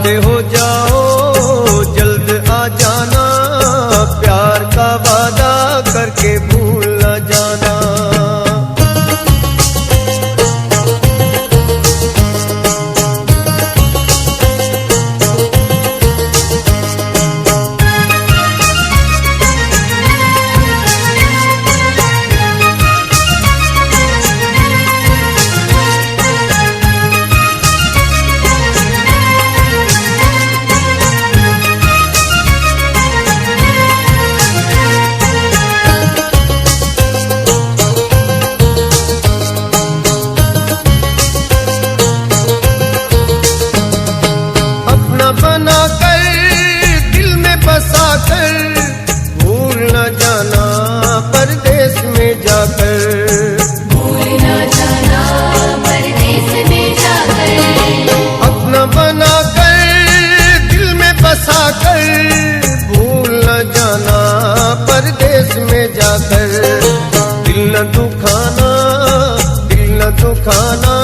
जाते हो जाओ जल्द आ जाना, प्यार का वादा करके भूल न जाना। बना कर दिल में बसा कर भूल न जाना, परदेश में जाकर भूल न जाना, परदेश में जाकर। अपना बना कर दिल में बसा कर भूल न जाना, परदेश में जाकर। दिल न दुखाना, दिल न दुखाना,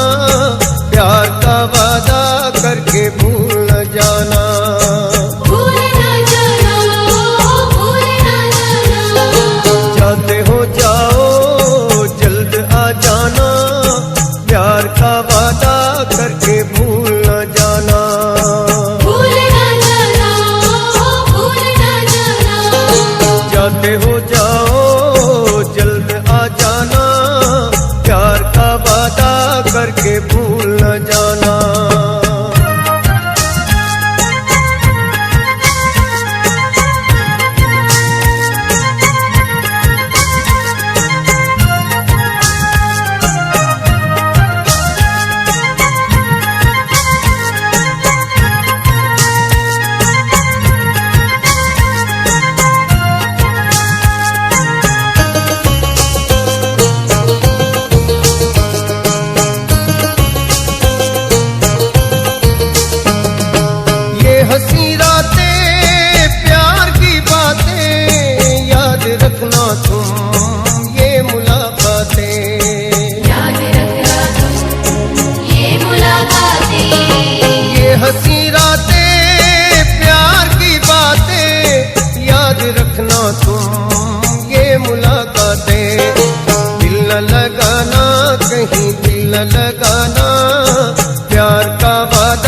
प्यार का वादा करके भूल न जाना। भूल न जाना, भूल न जाना। जाते हो जाओ जल्द आ जाना, प्यार का वादा करके भूल न जाना। भूल न जाना, भूल न जाना। जाते हो जाओ जल्द आ जाना, प्यार का वादा करके भूल न जाना। हंसी रातें प्यार की बातें याद रखना तुम, ये मुलाकातें याद रखना तुम, ये मुलाकातें। ये हंसी रातें प्यार की बातें याद रखना तुम, ये मुलाकातें। दिल न लगाना कहीं, दिल न लगाना, प्यार का वादा